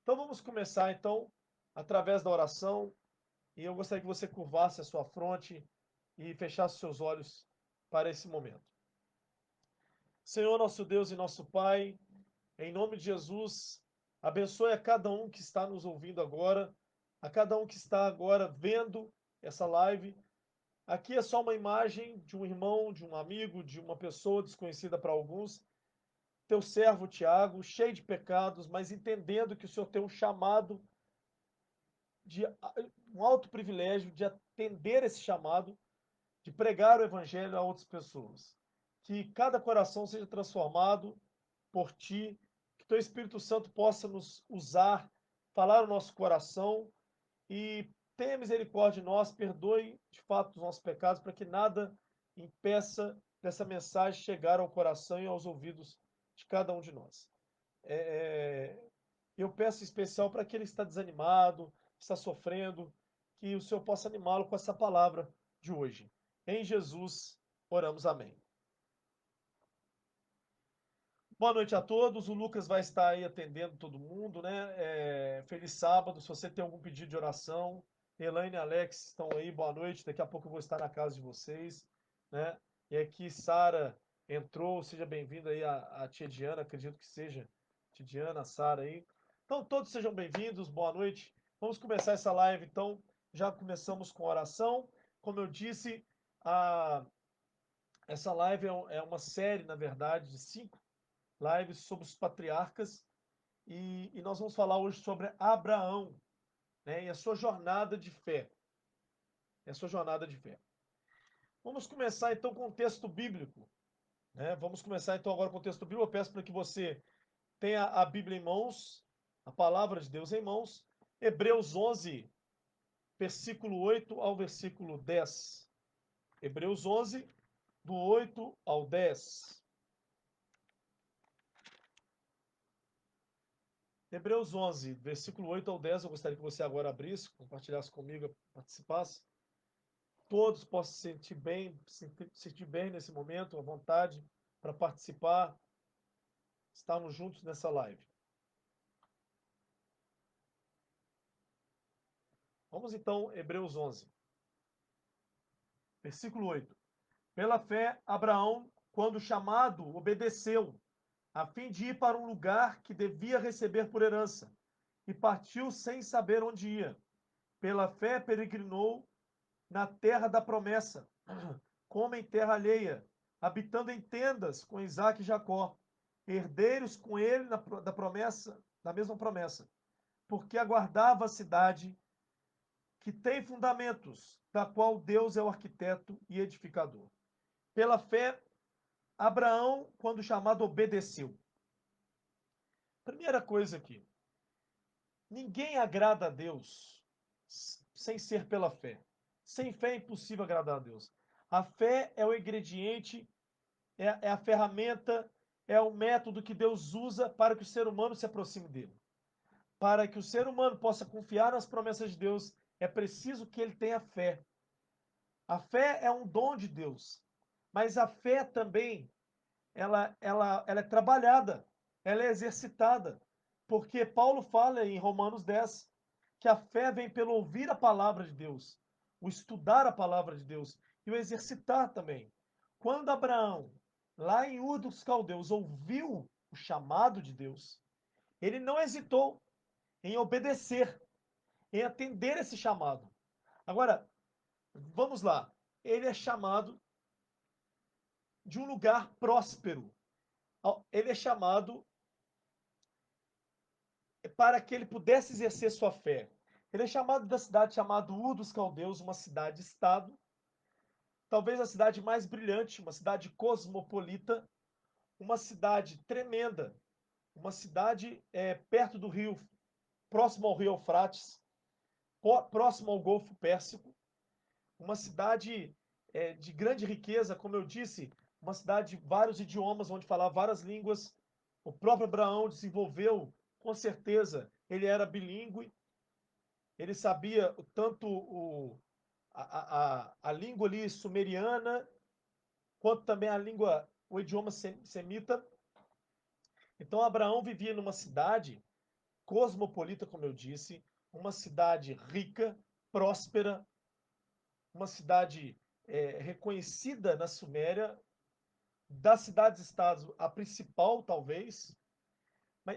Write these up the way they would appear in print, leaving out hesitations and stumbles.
Então vamos começar então através da oração, e eu gostaria que você curvasse a sua fronte e fechasse os seus olhos para esse momento. Senhor, nosso Deus e nosso Pai, em nome de Jesus, abençoe a cada um que está nos ouvindo agora, a cada um que está agora vendo essa live. Aqui é só uma imagem de um irmão, de um amigo, de uma pessoa desconhecida para alguns, teu servo Tiago, cheio de pecados, mas entendendo que o Senhor tem um chamado, de um alto privilégio de atender esse chamado, de pregar o evangelho a outras pessoas. Que cada coração seja transformado por ti, que teu Espírito Santo possa nos usar, falar o nosso coração e tenha misericórdia de nós, perdoe de fato os nossos pecados, para que nada impeça dessa mensagem chegar ao coração e aos ouvidos de cada um de nós. Eu peço em especial para aquele que está desanimado, que está sofrendo, que o Senhor possa animá-lo com essa palavra de hoje. Em Jesus, oramos, amém. Boa noite a todos. O Lucas vai estar aí atendendo todo mundo, né? Feliz sábado. Se você tem algum pedido de oração, Elaine e Alex estão aí. Boa noite. Daqui a pouco eu vou estar na casa de vocês, né? E aqui Sara entrou. Seja bem-vinda aí a tia Diana. Acredito que seja tia Diana, a Sara aí. Então todos sejam bem-vindos. Boa noite. Vamos começar essa live. Então já começamos com oração. Como eu disse, essa live é uma série, na verdade, de 5 lives sobre os patriarcas e nós vamos falar hoje sobre Abraão, né, e a sua jornada de fé. E a sua jornada de fé. Vamos começar então com o texto bíblico, né? Vamos começar então agora com o texto bíblico. Eu peço para que você tenha a Bíblia em mãos, a palavra de Deus em mãos. Hebreus 11, versículo 8 ao versículo 10. Hebreus 11, do 8 ao 10. Hebreus 11, versículo 8 ao 10, eu gostaria que você agora abrisse, compartilhasse comigo, participasse. Todos possam se sentir bem nesse momento, à vontade, para participar, estarmos juntos nessa live. Vamos então, Hebreus 11, versículo 8. Pela fé, Abraão, quando chamado, obedeceu, a fim de ir para um lugar que devia receber por herança, e partiu sem saber onde ia. Pela fé, peregrinou na terra da promessa, como em terra alheia, habitando em tendas com Isaque e Jacó, herdeiros com ele da promessa, da mesma promessa, porque aguardava a cidade que tem fundamentos, da qual Deus é o arquiteto e edificador. Pela fé, Abraão, quando chamado, obedeceu. Primeira coisa aqui, ninguém agrada a Deus sem ser pela fé. Sem fé é impossível agradar a Deus. A fé é o ingrediente, é a ferramenta, é o método que Deus usa para que o ser humano se aproxime dele. Para que o ser humano possa confiar nas promessas de Deus, é preciso que ele tenha fé. A fé é um dom de Deus, mas a fé também, ela é trabalhada, ela é exercitada, porque Paulo fala em Romanos 10 que a fé vem pelo ouvir a palavra de Deus, o estudar a palavra de Deus e o exercitar também. Quando Abraão, lá em Ur dos Caldeus, ouviu o chamado de Deus, ele não hesitou em obedecer, em atender esse chamado. Agora, vamos lá. Ele é chamado de um lugar próspero. Ele é chamado para que ele pudesse exercer sua fé. Ele é chamado da cidade chamada Ur dos Caldeus, uma cidade-estado, talvez a cidade mais brilhante, uma cidade cosmopolita, uma cidade tremenda, uma cidade perto do rio, próximo ao rio Eufrates, próximo ao Golfo Pérsico, uma cidade de grande riqueza, como eu disse, uma cidade de vários idiomas, onde falava várias línguas. O próprio Abraão desenvolveu, com certeza, ele era bilíngue, ele sabia tanto a língua ali sumeriana, quanto também a língua, o idioma semita. Então Abraão vivia numa cidade cosmopolita, como eu disse, uma cidade rica, próspera, uma cidade reconhecida na Suméria, das cidades-estados, a principal, talvez,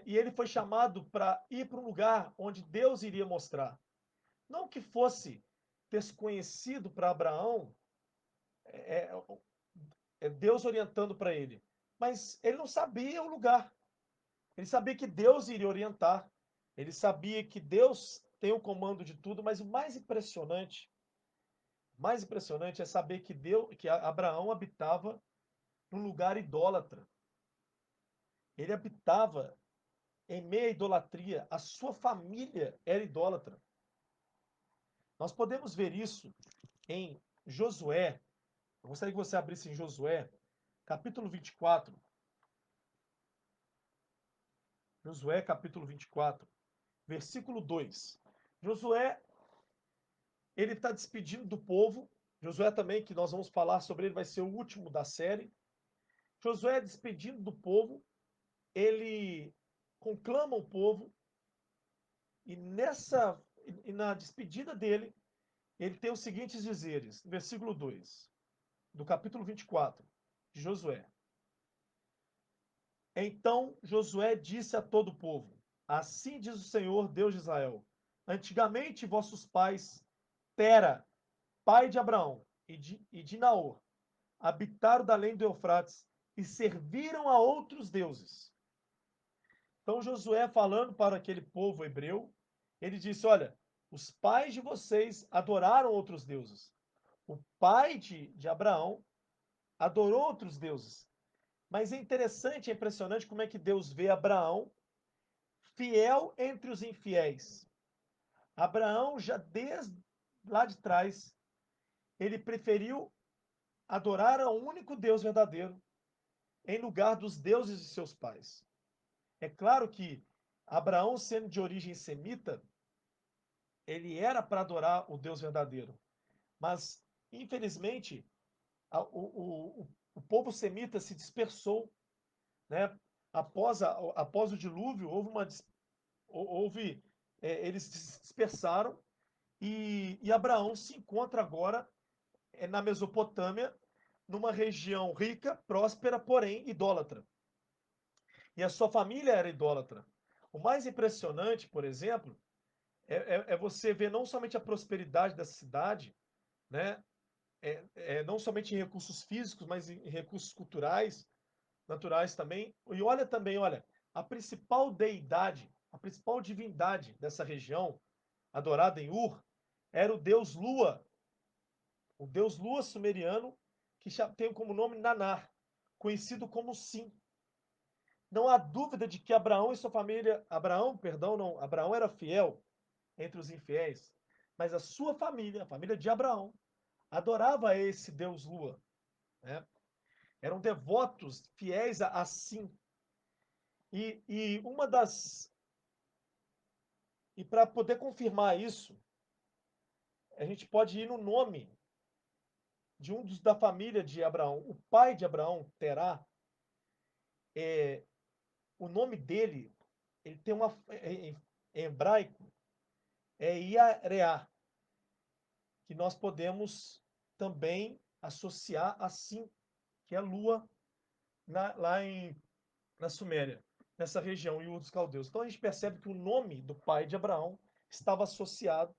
e ele foi chamado para ir para um lugar onde Deus iria mostrar. Não que fosse desconhecido para Abraão, é, Deus orientando para ele, mas ele não sabia o lugar. Ele sabia que Deus iria orientar. Ele sabia que Deus tem o comando de tudo, mas o mais impressionante é saber que Abraão habitava num lugar idólatra. Ele habitava em meio à idolatria. A sua família era idólatra. Nós podemos ver isso em Josué. Eu gostaria que você abrisse em Josué, capítulo 24. Josué, capítulo 24, versículo 2. Josué, ele está despedindo do povo. Josué também, que nós vamos falar sobre ele, vai ser o último da série. Josué despedindo do povo, ele conclama o povo e na despedida dele, ele tem os seguintes dizeres, versículo 2, do capítulo 24 de Josué. Então Josué disse a todo o povo: Assim diz o Senhor, Deus de Israel: Antigamente vossos pais, Tera, pai de Abraão e de Naor, habitaram da além do Eufrates e serviram a outros deuses. Então Josué, falando para aquele povo hebreu, ele disse: Olha, os pais de vocês adoraram outros deuses. O pai de Abraão adorou outros deuses. Mas é interessante, é impressionante como é que Deus vê Abraão fiel entre os infiéis. Abraão, já desde lá de trás, ele preferiu adorar ao único Deus verdadeiro em lugar dos deuses de seus pais. É claro que Abraão, sendo de origem semita, ele era para adorar o Deus verdadeiro. Mas, infelizmente, o povo semita se dispersou, né? Após o dilúvio, eles se dispersaram e Abraão se encontra agora na Mesopotâmia, numa região rica, próspera, porém idólatra. E a sua família era idólatra. O mais impressionante, por exemplo, é você ver não somente a prosperidade da cidade, né? Não somente em recursos físicos, mas em recursos culturais, naturais também. E olha também, olha, a principal deidade, a principal divindade dessa região, adorada em Ur, era o deus Lua sumeriano, que tem como nome Nanar, conhecido como Sim. Não há dúvida de que Abraão e sua família, Abraão era fiel entre os infiéis, mas a sua família, a família de Abraão, adorava esse deus Lua, né? Eram devotos, fiéis a Sim. E uma das e para poder confirmar isso, a gente pode ir no nome de um dos da família de Abraão, o pai de Abraão, Terá. O nome dele, ele tem em hebraico, é Iareá, que nós podemos também associar assim, que é lua lá na Suméria, nessa região, em Ur dos Caldeus. Então a gente percebe que o nome do pai de Abraão estava associado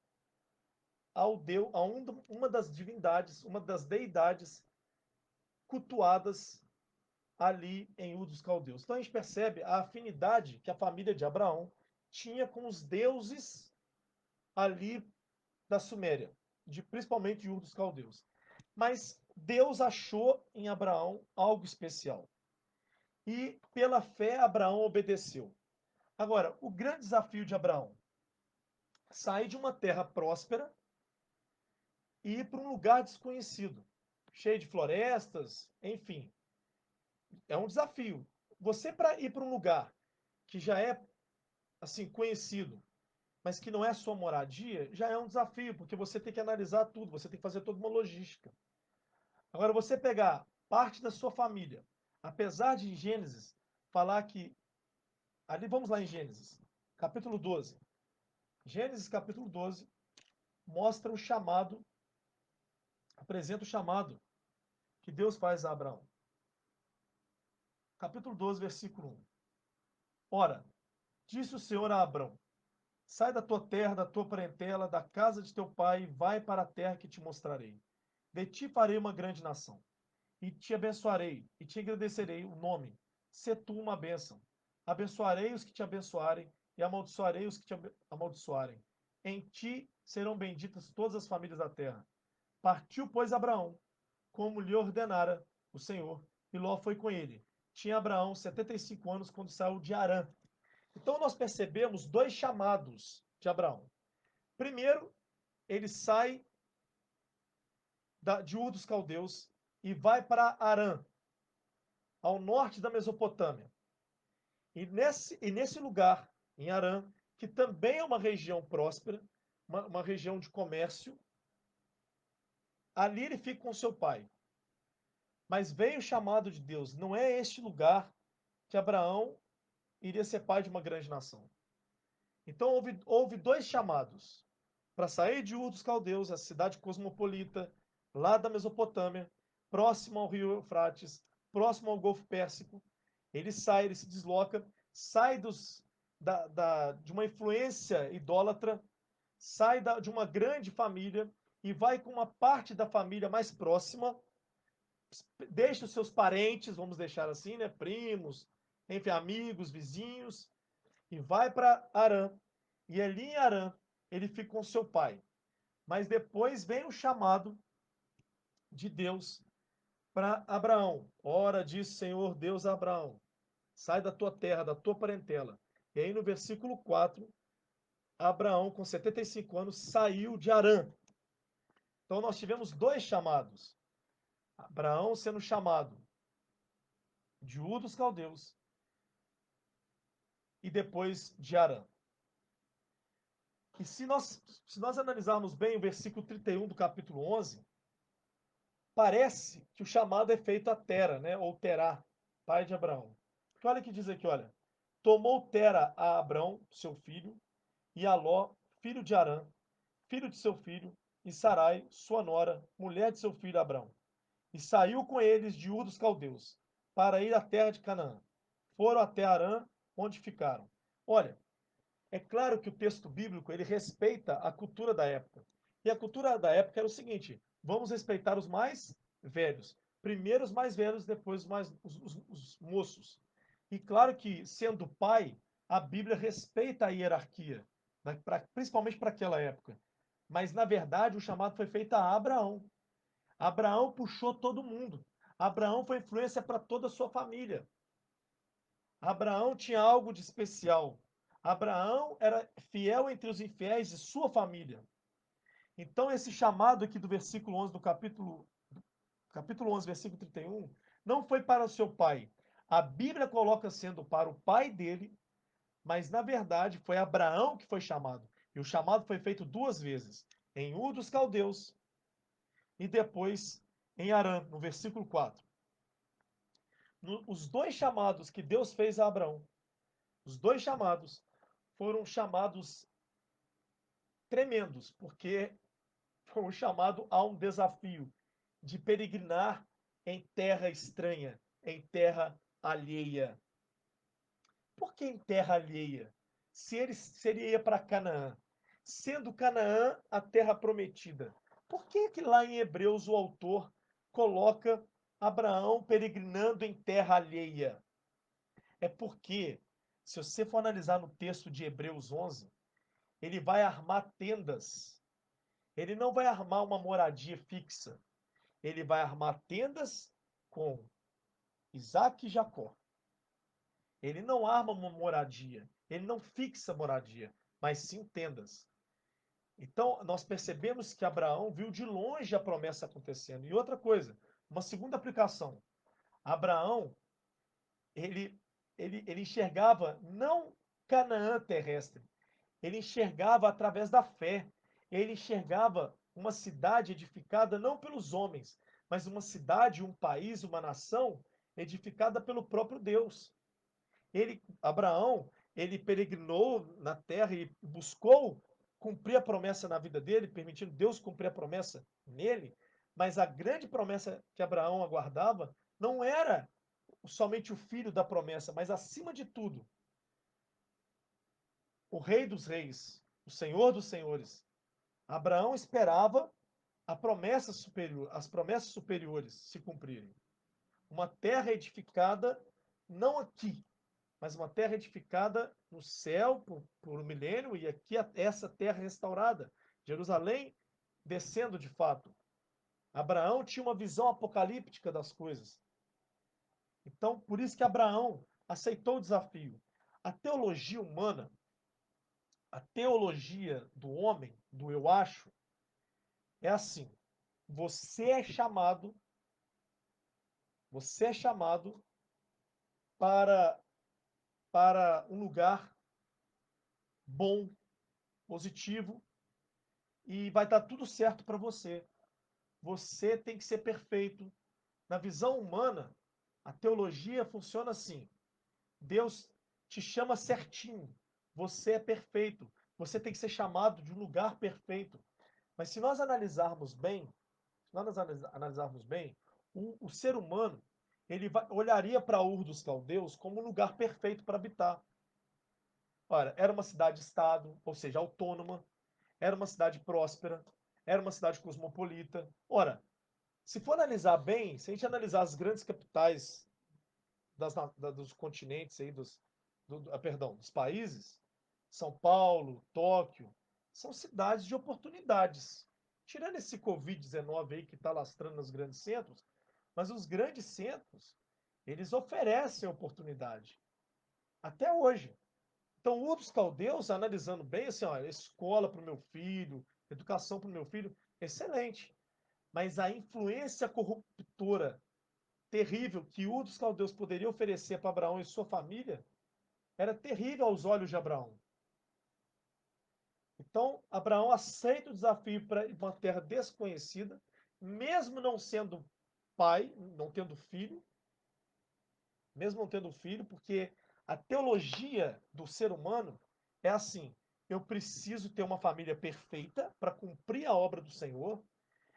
ao Deus, uma das divindades, uma das deidades cultuadas ali em Ur dos Caldeus. Então a gente percebe a afinidade que a família de Abraão tinha com os deuses ali da Suméria, principalmente de Ur dos Caldeus. Mas Deus achou em Abraão algo especial. E pela fé Abraão obedeceu. Agora, o grande desafio de Abraão, sair de uma terra próspera e ir para um lugar desconhecido, cheio de florestas, enfim. É um desafio. Você para ir para um lugar que já é assim conhecido, mas que não é sua moradia, já é um desafio, porque você tem que analisar tudo, você tem que fazer toda uma logística. Agora, você pegar parte da sua família, apesar de em Gênesis falar que. Ali vamos lá em Gênesis, capítulo 12. Gênesis capítulo 12 mostra o chamado, apresenta o chamado que Deus faz a Abraão. Capítulo 12, versículo 1. Ora, disse o Senhor a Abrão: sai da tua terra, da tua parentela, da casa de teu pai, e vai para a terra que te mostrarei. De ti farei uma grande nação, e te abençoarei, e te engrandecerei o nome. Se tu uma bênção. Abençoarei os que te abençoarem, e amaldiçoarei os que te amaldiçoarem. Em ti serão benditas todas as famílias da terra. Partiu, pois, Abraão, como lhe ordenara o Senhor, e Ló foi com ele. Tinha Abraão 75 anos quando saiu de Harã. Então nós percebemos dois chamados de Abraão. Primeiro, ele sai de Ur dos Caldeus e vai para Harã, ao norte da Mesopotâmia. E nesse lugar, em Harã, que também é uma região próspera, uma região de comércio, ali ele fica com seu pai. Mas veio o chamado de Deus. Não é este lugar que Abraão iria ser pai de uma grande nação. Então houve dois chamados para sair de Ur dos Caldeus, a cidade cosmopolita, lá da Mesopotâmia, próximo ao rio Eufrates, próximo ao Golfo Pérsico. Ele sai, ele se desloca, sai de uma influência idólatra, sai de uma grande família e vai com uma parte da família mais próxima, deixa os seus parentes, vamos deixar assim, né, primos, enfim, amigos, vizinhos, e vai para Harã. E ali em Harã, ele fica com seu pai. Mas depois vem o chamado de Deus para Abraão. Ora, diz Senhor Deus a Abraão: sai da tua terra, da tua parentela. E aí no versículo 4, Abraão, com 75 anos, saiu de Harã. Então nós tivemos dois chamados. Abraão sendo chamado de Ur dos Caldeus e depois de Harã. E se nós analisarmos bem o versículo 31 do capítulo 11, parece que o chamado é feito a Tera, né? Ou Terá, pai de Abraão. Porque olha o que diz aqui, olha. Tomou Tera a Abrão, seu filho, e a Ló, filho de Harã, filho de seu filho, e Sarai, sua nora, mulher de seu filho Abrão. E saiu com eles de Ur dos Caldeus, para ir à terra de Canaã. Foram até Harã, onde ficaram. Olha, é claro que o texto bíblico ele respeita a cultura da época. E a cultura da época era o seguinte: vamos respeitar os mais velhos. Primeiro os mais velhos, depois os moços. E claro que, sendo pai, a Bíblia respeita a hierarquia, né, principalmente para aquela época. Mas, na verdade, o chamado foi feito a Abraão. Abraão puxou todo mundo. Abraão foi influência para toda a sua família. Abraão tinha algo de especial. Abraão era fiel entre os infiéis de sua família. Então, esse chamado aqui do versículo 11 do capítulo 11, versículo 31, não foi para o seu pai. A Bíblia coloca sendo para o pai dele, mas na verdade foi Abraão que foi chamado. E o chamado foi feito duas vezes, em Ur dos Caldeus e depois em Harã, no versículo 4. Os dois chamados que Deus fez a Abraão, os dois chamados foram chamados tremendos, porque foi um chamado a um desafio de peregrinar em terra estranha, em terra alheia. Por que em terra alheia? Se ele ia para Canaã, sendo Canaã a terra prometida, por que lá em Hebreus o autor coloca Abraão peregrinando em terra alheia? É porque, se você for analisar no texto de Hebreus 11, ele vai armar tendas. Ele não vai armar uma moradia fixa. Ele vai armar tendas com Isaac e Jacó. Ele não arma uma moradia. Ele não fixa moradia, mas sim tendas. Então, nós percebemos que Abraão viu de longe a promessa acontecendo. E outra coisa, uma segunda aplicação. Abraão, ele enxergava não Canaã terrestre, ele enxergava através da fé. Ele enxergava uma cidade edificada não pelos homens, mas uma cidade, um país, uma nação edificada pelo próprio Deus. Abraão, ele peregrinou na terra e buscou cumprir a promessa na vida dele, permitindo Deus cumprir a promessa nele, mas a grande promessa que Abraão aguardava não era somente o filho da promessa, mas acima de tudo, o Rei dos Reis, o Senhor dos Senhores. Abraão esperava a promessa superior, as promessas superiores se cumprirem. Uma terra edificada, não aqui, mas uma terra edificada no céu por um milênio e aqui essa terra restaurada. Jerusalém descendo de fato. Abraão tinha uma visão apocalíptica das coisas. Então, por isso que Abraão aceitou o desafio. A teologia humana, a teologia do homem, do eu acho, é assim: você é chamado, você é chamado para um lugar bom, positivo e vai dar tudo certo para você. Você tem que ser perfeito. Na visão humana, a teologia funciona assim: Deus te chama certinho. Você é perfeito. Você tem que ser chamado de um lugar perfeito. Mas se nós analisarmos bem, se nós analisarmos bem, o ser humano olharia para Ur dos Caldeus como um lugar perfeito para habitar. Ora, era uma cidade-estado, ou seja, autônoma, era uma cidade próspera, era uma cidade cosmopolita. Ora, se for analisar bem, se a gente analisar as grandes capitais dos continentes aí, perdão, dos países, São Paulo, Tóquio, são cidades de oportunidades. Tirando esse Covid-19 aí que está lastrando nos grandes centros, mas os grandes centros, eles oferecem oportunidade. Até hoje. Então, o Ur dos Caldeus, analisando bem, assim, olha, escola para o meu filho, educação para o meu filho, excelente. Mas a influência corruptora terrível que Ur dos Caldeus poderia oferecer para Abraão e sua família era terrível aos olhos de Abraão. Então, Abraão aceita o desafio para uma terra desconhecida, mesmo não sendo pai, não tendo filho, mesmo não tendo filho, porque a teologia do ser humano é assim: eu preciso ter uma família perfeita para cumprir a obra do Senhor,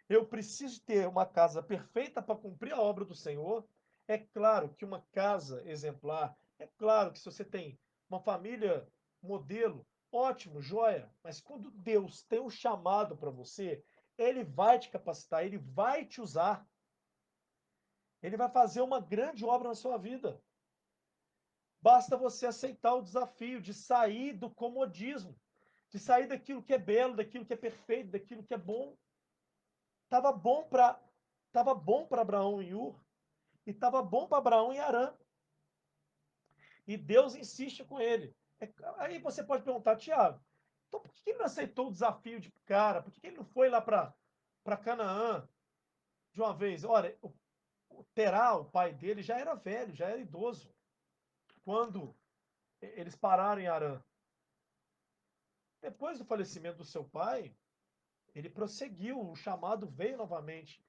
eu preciso ter uma casa perfeita para cumprir a obra do Senhor. É claro que uma casa exemplar, é claro que se você tem uma família modelo, ótimo, joia, mas quando Deus tem um chamado para você, ele vai te capacitar, ele vai te usar, ele vai fazer uma grande obra na sua vida. Basta você aceitar o desafio de sair do comodismo, de sair daquilo que é belo, daquilo que é perfeito, daquilo que é bom. Estava bom para Abraão em Ur e estava bom para Abraão em Harã. E Deus insiste com ele. Aí você pode perguntar, Tiago, então por que ele não aceitou o desafio de cara? Por que ele não foi lá para Canaã de uma vez? Olha, o Terá, o pai dele, já era velho, já era idoso, quando eles pararam em Harã. Depois do falecimento do seu pai, ele prosseguiu, o chamado veio novamente.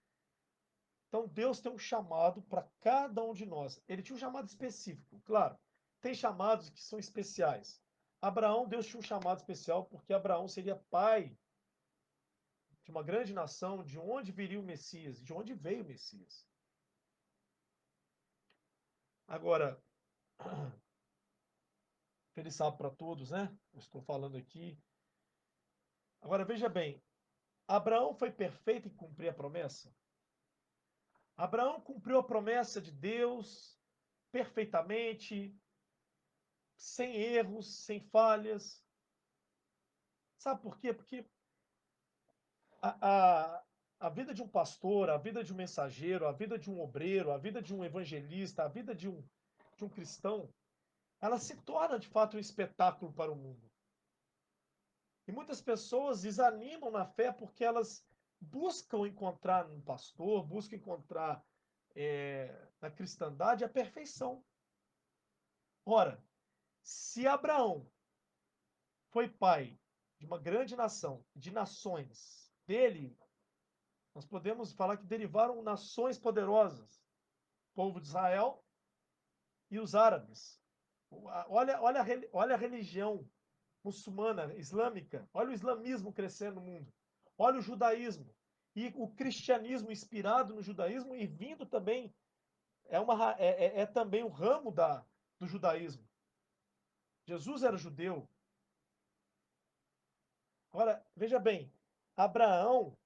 Então Deus tem um chamado para cada um de nós. Ele tinha um chamado específico, claro. Tem chamados que são especiais. Abraão, Deus tinha um chamado especial porque Abraão seria pai de uma grande nação, de onde viria o Messias, de onde veio o Messias. Agora, feliz sábado para todos, né? Eu estou falando aqui. Agora veja bem, Abraão foi perfeito em cumprir a promessa? Abraão cumpriu a promessa de Deus perfeitamente, sem erros, sem falhas. Sabe por quê? Porque a, a, a vida de um pastor, a vida de um mensageiro, a vida de um obreiro, a vida de um evangelista, a vida de um cristão, ela se torna de fato um espetáculo para o mundo. E muitas pessoas desanimam na fé porque elas buscam encontrar no pastor, buscam encontrar na cristandade a perfeição. Ora, se Abraão foi pai de uma grande nação, de nações, dele, nós podemos falar que derivaram nações poderosas, o povo de Israel e os árabes. Olha a religião muçulmana, islâmica. Olha o islamismo crescendo no mundo. Olha o judaísmo. E o cristianismo inspirado no judaísmo e vindo também, é também um ramo do judaísmo. Jesus era judeu. Agora, veja bem, Abraão,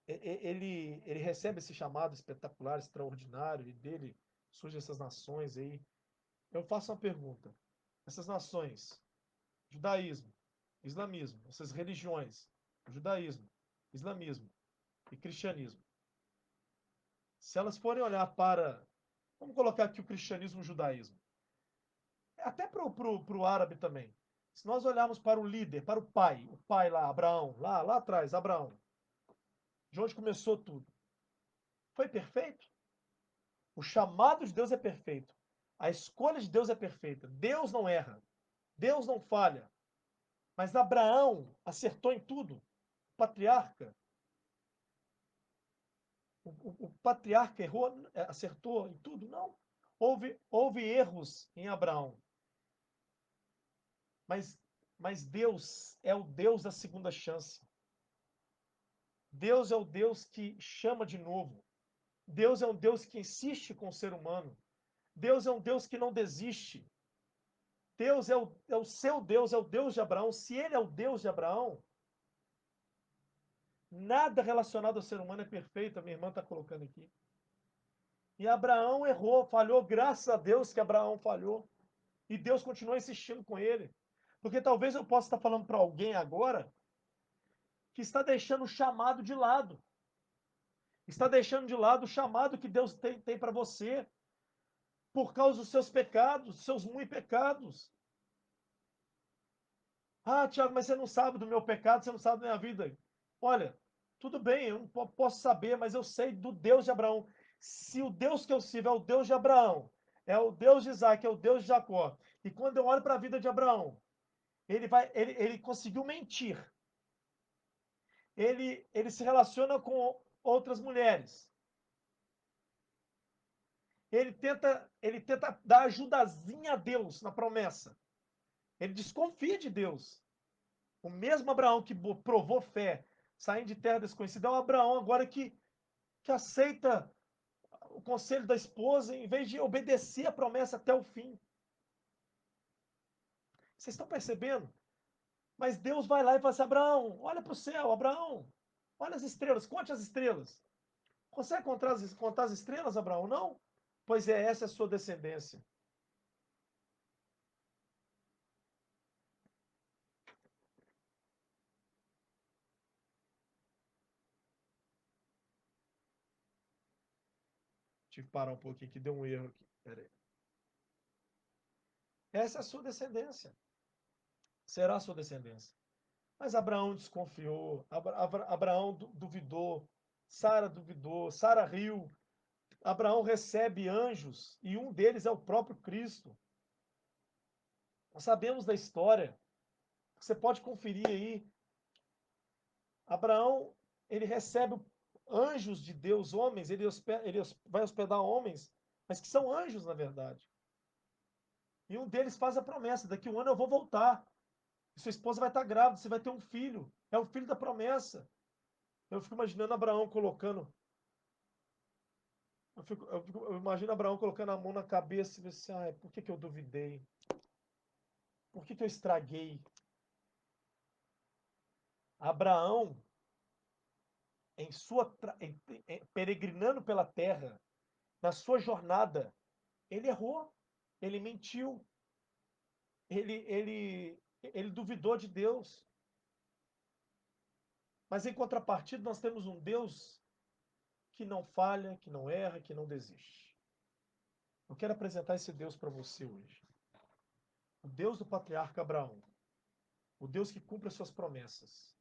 ele recebe esse chamado espetacular, extraordinário, e dele surgem essas nações aí. Eu faço uma pergunta. Essas nações, judaísmo, islamismo, essas religiões, judaísmo, islamismo e cristianismo, se elas forem olhar para, vamos colocar aqui o cristianismo e o judaísmo, até para o árabe também. Se nós olharmos para o líder, para o pai lá, Abraão, lá atrás, Abraão, de onde começou tudo, foi perfeito? O chamado de Deus é perfeito. A escolha de Deus é perfeita. Deus não erra. Deus não falha. Mas Abraão acertou em tudo. O patriarca, o patriarca errou, acertou em tudo? Não. Houve erros em Abraão. Mas, mas Deus é o Deus da segunda chance. Deus é o Deus que chama de novo. Deus é um Deus que insiste com o ser humano. Deus é um Deus que não desiste. Deus é o seu Deus, é o Deus de Abraão. Se ele é o Deus de Abraão, nada relacionado ao ser humano é perfeito, a minha irmã está colocando aqui. E Abraão errou, falhou, graças a Deus que Abraão falhou. E Deus continuou insistindo com ele. Porque talvez eu possa estar falando para alguém agora que está deixando o chamado de lado. Está deixando de lado o chamado que Deus tem para você por causa dos seus pecados, dos seus muitos pecados. Ah, Tiago, mas você não sabe do meu pecado, você não sabe da minha vida. Olha, tudo bem, eu não posso saber, mas eu sei do Deus de Abraão. Se o Deus que eu sirvo é o Deus de Abraão, é o Deus de Isaac, é o Deus de Jacó, e quando eu olho para a vida de Abraão, ele conseguiu mentir. Ele se relaciona com outras mulheres. Ele tenta dar ajudazinha a Deus na promessa. Ele desconfia de Deus. O mesmo Abraão que provou fé, saindo de terra desconhecida, é o Abraão agora que aceita o conselho da esposa em vez de obedecer a promessa até o fim. Vocês estão percebendo? Mas Deus vai lá e fala assim: Abraão, olha para o céu, Abraão, olha as estrelas, conte as estrelas. Consegue contar as estrelas, Abraão? Não? Pois é, essa é a sua descendência. Tive que parar um pouquinho aqui, deu um erro aqui. Pera aí. Essa é a sua descendência. Será a sua descendência. Mas Abraão desconfiou, Abraão duvidou, Sara duvidou, Sara riu. Abraão recebe anjos e um deles é o próprio Cristo. Nós sabemos da história. Você pode conferir aí. Abraão, ele recebe anjos de Deus, homens, ele vai hospedar homens, mas que são anjos na verdade. E um deles faz a promessa: daqui um ano eu vou voltar. E sua esposa vai estar grávida, você vai ter um filho. É o filho da promessa. Eu fico imaginando Abraão colocando. Eu imagino Abraão colocando a mão na cabeça e assim: ai, por que eu duvidei? Por que eu estraguei? Abraão, em sua peregrinando pela terra, na sua jornada, ele errou, ele mentiu, ele duvidou de Deus. Mas em contrapartida, nós temos um Deus que não falha, que não erra, que não desiste. Eu quero apresentar esse Deus para você hoje. O Deus do patriarca Abraão. O Deus que cumpre as suas promessas.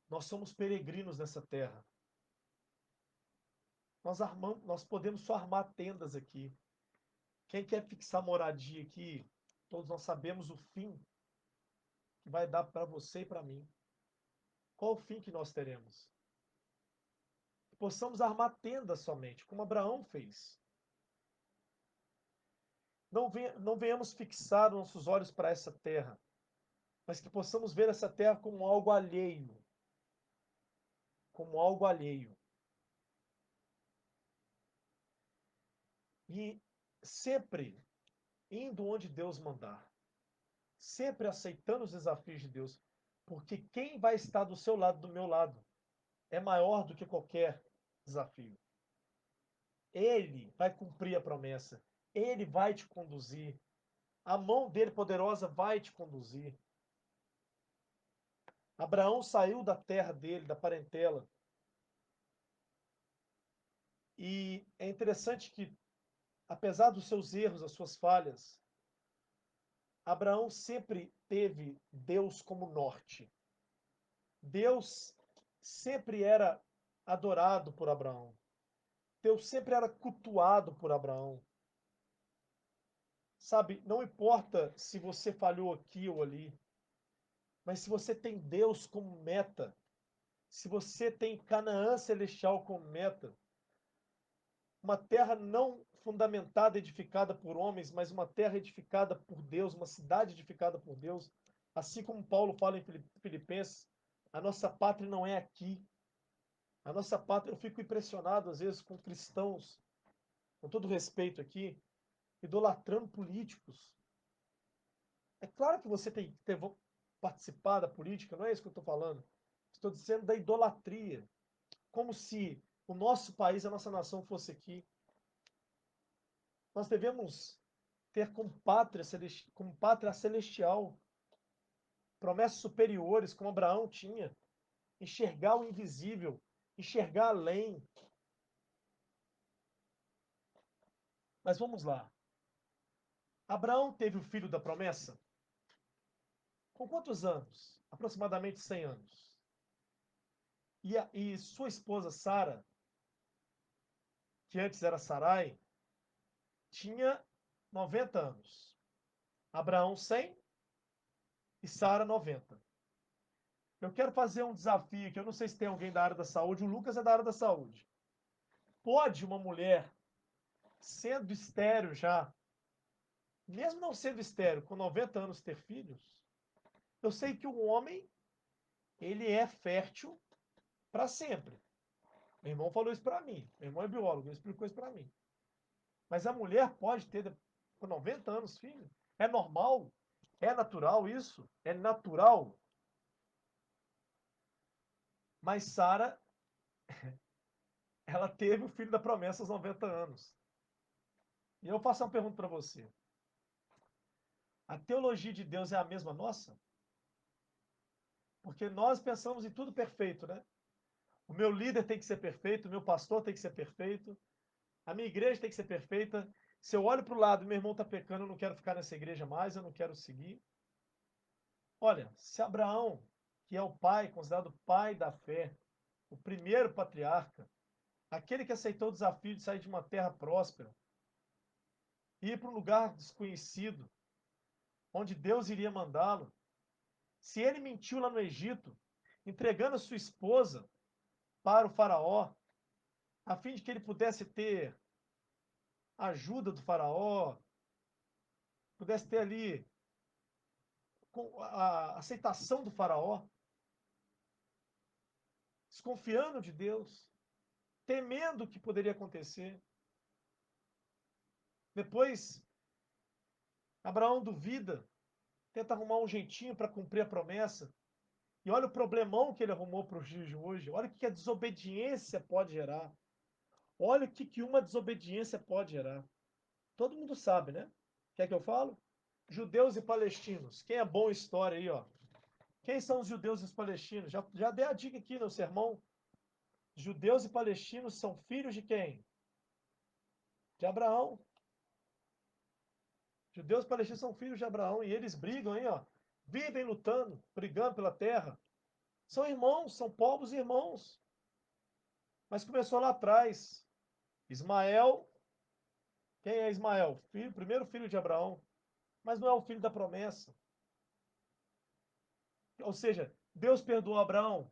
Nós somos peregrinos nessa terra. Nós podemos só armar tendas aqui. Quem quer fixar moradia aqui, todos nós sabemos o fim que vai dar para você e para mim. Qual o fim que nós teremos? Que possamos armar tendas somente, como Abraão fez. não venhamos fixar nossos olhos para essa terra, mas que possamos ver essa terra como algo alheio, como algo alheio. E sempre indo onde Deus mandar, sempre aceitando os desafios de Deus, porque quem vai estar do seu lado, do meu lado, é maior do que qualquer desafio. Ele vai cumprir a promessa, ele vai te conduzir, a mão dele poderosa vai te conduzir. Abraão saiu da terra dele, da parentela, e é interessante que, apesar dos seus erros, das suas falhas, Abraão sempre teve Deus como norte. Deus sempre era adorado por Abraão. Deus sempre era cultuado por Abraão. Sabe, não importa se você falhou aqui ou ali, mas se você tem Deus como meta, se você tem Canaã celestial como meta, uma terra não fundamentada, edificada por homens, mas uma terra edificada por Deus, uma cidade edificada por Deus, assim como Paulo fala em Filipenses, a nossa pátria não é aqui. A nossa pátria, eu fico impressionado às vezes com cristãos, com todo respeito aqui, idolatrando políticos. É claro que você tem que participar da política, não é isso que eu estou falando. Estou dizendo da idolatria, como se o nosso país, a nossa nação fosse aqui. Nós devemos ter como pátria celestial, promessas superiores, como Abraão tinha, enxergar o invisível, enxergar além. Mas vamos lá. Abraão teve o filho da promessa? Com quantos anos? Aproximadamente 100 anos. E sua esposa Sara, que antes era Sarai, tinha 90 anos. Abraão 100 e Sara 90. Eu quero fazer um desafio aqui. Eu não sei se tem alguém da área da saúde. O Lucas é da área da saúde. Pode uma mulher, sendo estéril já, mesmo não sendo estéril, com 90 anos ter filhos? Eu sei que o homem, ele é fértil para sempre. Meu irmão falou isso para mim. Meu irmão é biólogo, ele explicou isso para mim. Mas a mulher pode ter, com 90 anos, filho? É normal? É natural isso? É natural? Mas Sara, ela teve o filho da promessa aos 90 anos. E eu faço uma pergunta para você. A teologia de Deus é a mesma nossa? Porque nós pensamos em tudo perfeito, né? O meu líder tem que ser perfeito, o meu pastor tem que ser perfeito, a minha igreja tem que ser perfeita. Se eu olho para o lado e meu irmão está pecando, eu não quero ficar nessa igreja mais, eu não quero seguir. Olha, se Abraão, que é o pai, considerado o pai da fé, o primeiro patriarca, aquele que aceitou o desafio de sair de uma terra próspera e ir para um lugar desconhecido, onde Deus iria mandá-lo, se ele mentiu lá no Egito, entregando a sua esposa para o faraó, a fim de que ele pudesse ter a ajuda do faraó, pudesse ter ali a aceitação do faraó, desconfiando de Deus, temendo o que poderia acontecer. Depois, Abraão duvida, tenta arrumar um jeitinho para cumprir a promessa. E olha o problemão que ele arrumou para os dias de hoje. Olha o que a desobediência pode gerar. Olha o que uma desobediência pode gerar. Todo mundo sabe, né? Quer que eu falo? Judeus e palestinos. Quem é bom em história aí, ó? Quem são os judeus e os palestinos? Já dei a dica aqui no sermão. Judeus e palestinos são filhos de quem? De Abraão. Judeus e palestinos são filhos de Abraão e eles brigam aí, ó. Vivem lutando, brigando pela terra. São irmãos, são povos irmãos. Mas começou lá atrás. Ismael, quem é Ismael? Primeiro filho de Abraão, mas não é o filho da promessa. Ou seja, Deus perdoou Abraão.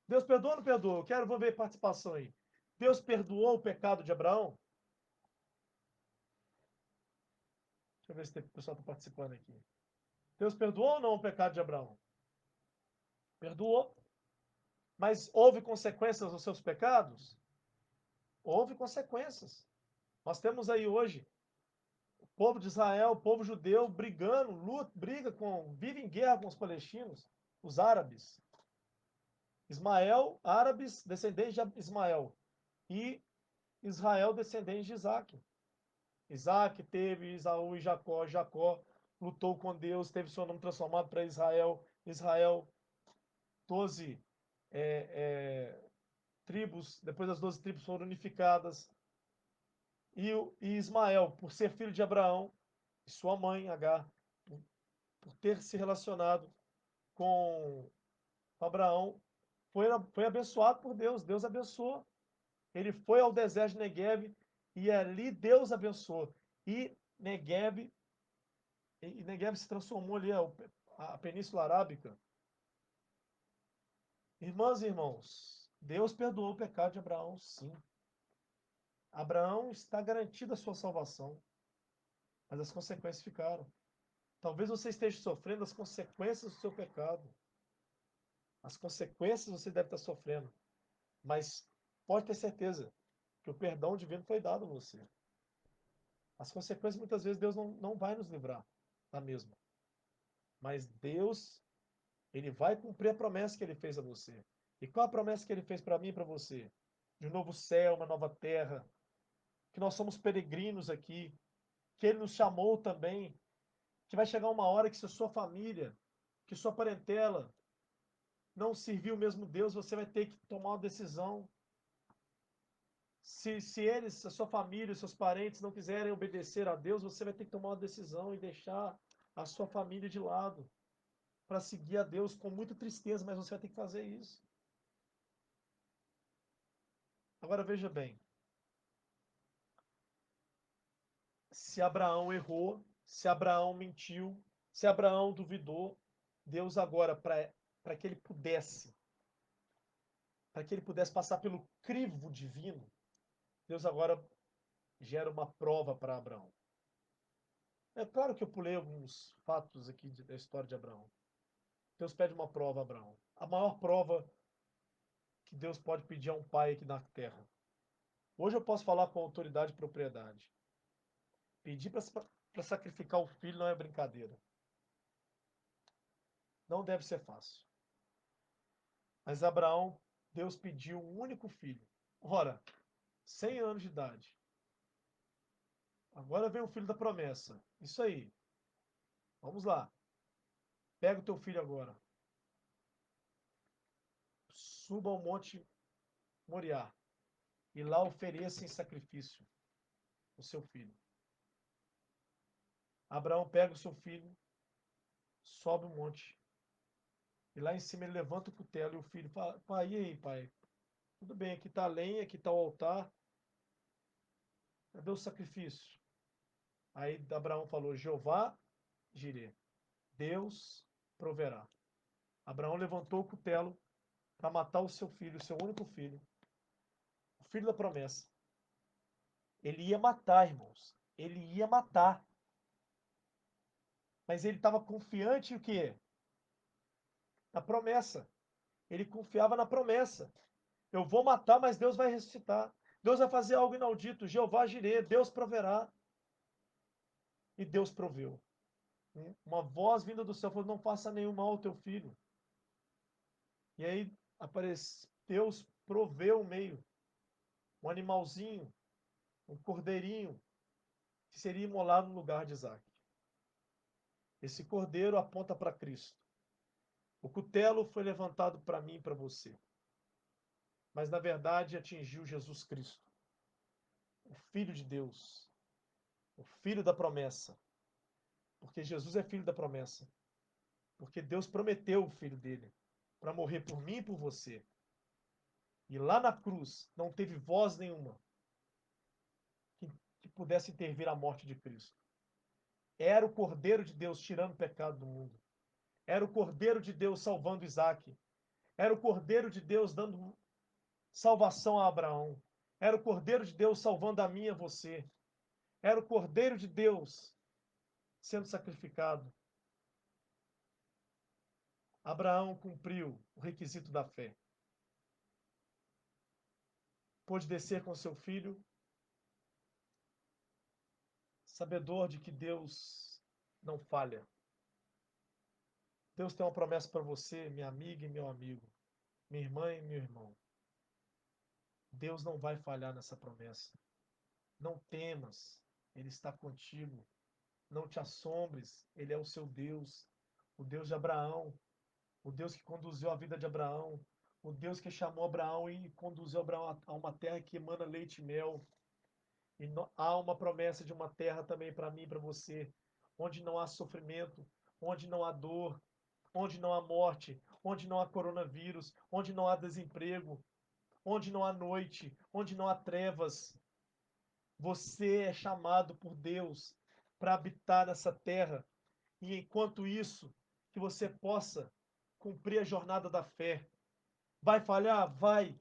Deus perdoou ou não perdoou? Vou ver participação aí. Deus perdoou o pecado de Abraão? eu ver se o pessoal está participando aqui. Deus perdoou ou não o pecado de Abraão? Perdoou. Mas houve consequências dos seus pecados? Houve consequências. Nós temos aí hoje o povo de Israel, o povo judeu brigando, vive em guerra com os palestinos, os árabes. Ismael, árabes, descendentes de Ismael. E Israel, descendente de Isaac. Isaac teve Esaú e Jacó. Jacó lutou com Deus, teve seu nome transformado para Israel. Israel, 12 tribos, depois as 12 tribos foram unificadas. E Ismael, por ser filho de Abraão, e sua mãe, Agar, por ter se relacionado com Abraão, foi abençoado por Deus. Deus abençoou. Ele foi ao deserto de Negueb e ali Deus abençoou. E Negueb se transformou ali a Península Arábica. Irmãs e irmãos, Deus perdoou o pecado de Abraão, sim. Abraão está garantida a sua salvação, mas as consequências ficaram. Talvez você esteja sofrendo as consequências do seu pecado. As consequências você deve estar sofrendo, mas pode ter certeza que o perdão divino foi dado a você. As consequências, muitas vezes, Deus não vai nos livrar da mesma. Mas Deus, Ele vai cumprir a promessa que Ele fez a você. E qual a promessa que Ele fez para mim e para você? De um novo céu, uma nova terra, que nós somos peregrinos aqui, que Ele nos chamou também, que vai chegar uma hora que se a sua família, que sua parentela não servir o mesmo Deus, você vai ter que tomar uma decisão. Se eles, a sua família, os seus parentes não quiserem obedecer a Deus, você vai ter que tomar uma decisão e deixar a sua família de lado para seguir a Deus com muita tristeza, mas você vai ter que fazer isso. Agora veja bem, se Abraão errou, se Abraão mentiu, se Abraão duvidou, Deus agora, para que ele pudesse, passar pelo crivo divino, Deus agora gera uma prova para Abraão. É claro que eu pulei alguns fatos aqui da história de Abraão. Deus pede uma prova a Abraão. A maior prova que Deus pode pedir a um pai aqui na terra. Hoje eu posso falar com autoridade e propriedade. Pedir para sacrificar o filho não é brincadeira. Não deve ser fácil. Mas Abraão, Deus pediu um único filho. Ora, 100 anos de idade. Agora vem o filho da promessa. Isso aí. Vamos lá. Pega o teu filho agora. Suba ao monte Moriá. E lá ofereça em sacrifício o seu filho. Abraão pega o seu filho, sobe o monte. E lá em cima ele levanta o cutelo e o filho fala, pai, e aí, pai? Tudo bem, aqui está a lenha, aqui está o altar. Cadê o sacrifício? Aí Abraão falou, Jeová Jirê, Deus proverá. Abraão levantou o cutelo para matar o seu filho, o seu único filho. O filho da promessa. Ele ia matar, irmãos. Ele ia matar. Mas ele estava confiante em o quê? Na promessa. Ele confiava na promessa. Eu vou matar, mas Deus vai ressuscitar. Deus vai fazer algo inaudito. Jeová Jirê, Deus proverá. E Deus proveu. Uma voz vinda do céu falou, não faça nenhum mal ao teu filho. E aí Deus proveu o meio. Um animalzinho, um cordeirinho, que seria imolado no lugar de Isaac. Esse cordeiro aponta para Cristo. O cutelo foi levantado para mim e para você. Mas na verdade atingiu Jesus Cristo, o Filho de Deus, o Filho da promessa. Porque Jesus é filho da promessa. Porque Deus prometeu o filho dele para morrer por mim e por você. E lá na cruz não teve voz nenhuma que pudesse intervir a morte de Cristo. Era o Cordeiro de Deus tirando o pecado do mundo. Era o Cordeiro de Deus salvando Isaac. Era o Cordeiro de Deus dando salvação a Abraão. Era o Cordeiro de Deus salvando a mim e a você. Era o Cordeiro de Deus sendo sacrificado. Abraão cumpriu o requisito da fé. Pôde descer com seu filho, sabedor de que Deus não falha. Deus tem uma promessa para você, minha amiga e meu amigo, minha irmã e meu irmão. Deus não vai falhar nessa promessa. Não temas, Ele está contigo. Não te assombres, Ele é o seu Deus, o Deus de Abraão, o Deus que conduziu a vida de Abraão, o Deus que chamou Abraão e conduziu Abraão a uma terra que emana leite e mel. E há uma promessa de uma terra também para mim e para você, onde não há sofrimento, onde não há dor, onde não há morte, onde não há coronavírus, onde não há desemprego, onde não há noite, onde não há trevas. Você é chamado por Deus para habitar nessa terra. E enquanto isso, que você possa cumprir a jornada da fé. Vai falhar? Vai.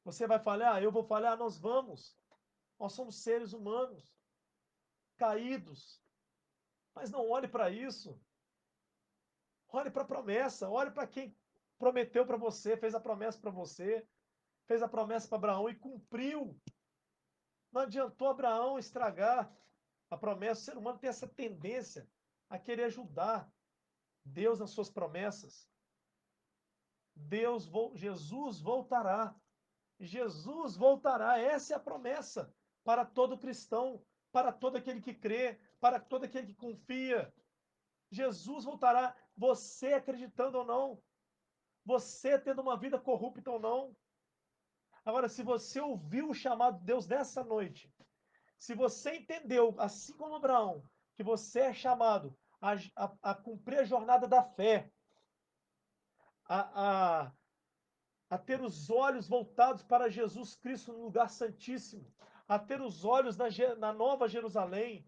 Você vai falhar? Eu vou falhar? Nós vamos. Nós somos seres humanos, caídos. Mas não olhe para isso. Olhe para a promessa. Olhe para quem prometeu para você, fez a promessa para você, fez a promessa para Abraão e cumpriu. Não adiantou Abraão estragar a promessa. O ser humano tem essa tendência a querer ajudar Deus nas suas promessas. Jesus voltará. Jesus voltará. Essa é a promessa para todo cristão, para todo aquele que crê, para todo aquele que confia. Jesus voltará, você acreditando ou não, você tendo uma vida corrupta ou não. Agora, se você ouviu o chamado de Deus nessa noite, se você entendeu, assim como Abraão, que você é chamado a cumprir a jornada da fé, a, a, a ter os olhos voltados para Jesus Cristo no lugar santíssimo, a ter os olhos na Nova Jerusalém.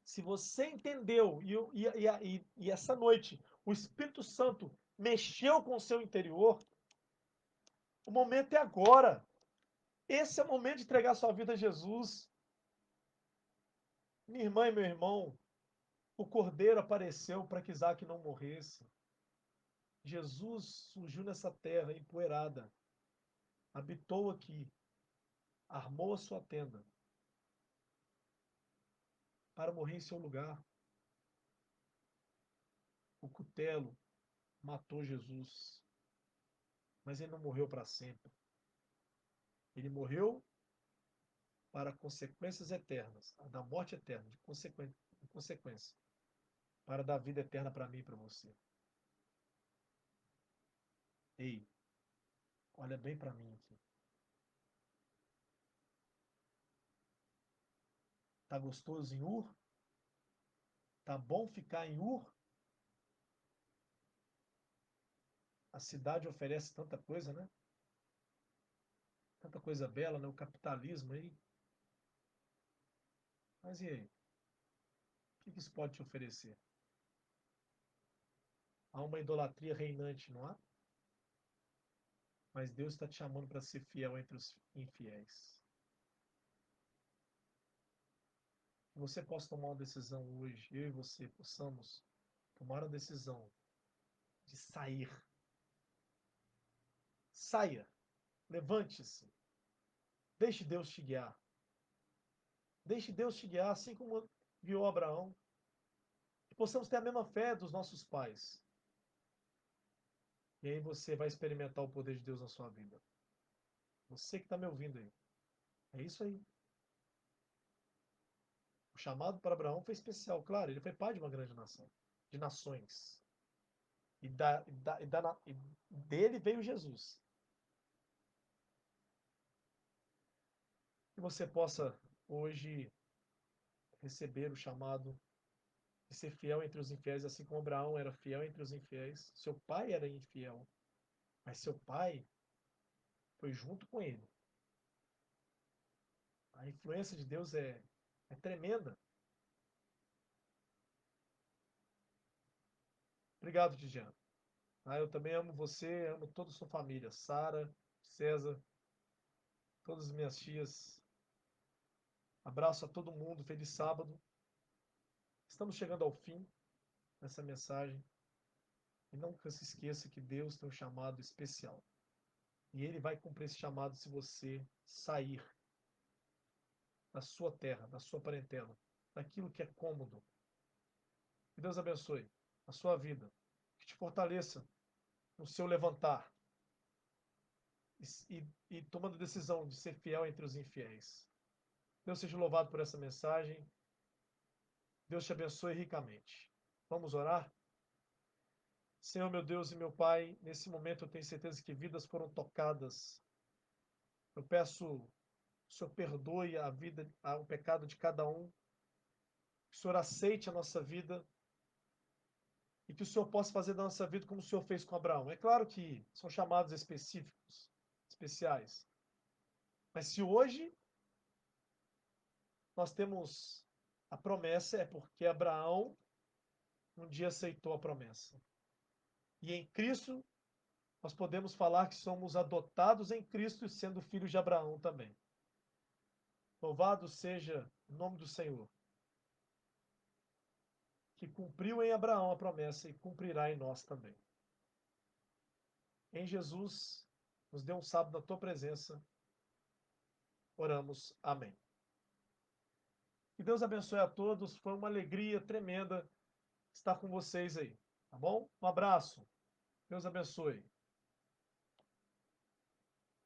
Se você entendeu e essa noite o Espírito Santo mexeu com o seu interior, o momento é agora. Esse é o momento de entregar sua vida a Jesus. Minha irmã e meu irmão, o Cordeiro apareceu para que Isaac não morresse. Jesus surgiu nessa terra empoeirada, habitou aqui, armou a sua tenda para morrer em seu lugar. O cutelo matou Jesus, mas ele não morreu para sempre. Ele morreu para consequências eternas, da morte eterna, de consequência, para dar vida eterna para mim e para você. Ei, olha bem para mim aqui. Tá gostoso em Ur? Tá bom ficar em Ur? A cidade oferece tanta coisa, né? Tanta coisa bela, né? O capitalismo aí. Mas e aí? O que isso pode te oferecer? Há uma idolatria reinante, não há? Mas Deus está te chamando para ser fiel entre os infiéis. Que você possa tomar uma decisão hoje, eu e você possamos tomar a decisão de sair. Saia, levante-se, deixe Deus te guiar. Deixe Deus te guiar, assim como guiou Abraão. Que possamos ter a mesma fé dos nossos pais. E aí você vai experimentar o poder de Deus na sua vida. Você que está me ouvindo aí. É isso aí. O chamado para Abraão foi especial. Claro, ele foi pai de uma grande nação, de nações. E dele veio Jesus. Que você possa hoje receber o chamado de ser fiel entre os infiéis, assim como Abraão era fiel entre os infiéis. Seu pai era infiel, mas seu pai foi junto com ele. A influência de Deus é tremenda. Obrigado, Tidiane. Eu também amo você, amo toda a sua família. Sara, César, todas as minhas tias. Abraço a todo mundo. Feliz sábado. Estamos chegando ao fim dessa mensagem. E nunca se esqueça que Deus tem um chamado especial. E Ele vai cumprir esse chamado se você sair da sua terra, da sua parentela, daquilo que é cômodo. Que Deus abençoe a sua vida, que te fortaleça no seu levantar e tomando a decisão de ser fiel entre os infiéis. Deus seja louvado por essa mensagem. Deus te abençoe ricamente. Vamos orar? Senhor, meu Deus e meu Pai, nesse momento eu tenho certeza que vidas foram tocadas. Eu peço que o Senhor perdoe a vida, o pecado de cada um, que o Senhor aceite a nossa vida e que o Senhor possa fazer da nossa vida como o Senhor fez com Abraão. É claro que são chamados específicos, especiais. Mas se hoje nós temos a promessa, é porque Abraão um dia aceitou a promessa. E em Cristo, nós podemos falar que somos adotados em Cristo, sendo filhos de Abraão também. Louvado seja o nome do Senhor, que cumpriu em Abraão a promessa e cumprirá em nós também. Em Jesus, nos dê um sábado na tua presença. Oramos. Amém. Que Deus abençoe a todos. Foi uma alegria tremenda estar com vocês aí. Tá bom? Um abraço. Deus abençoe.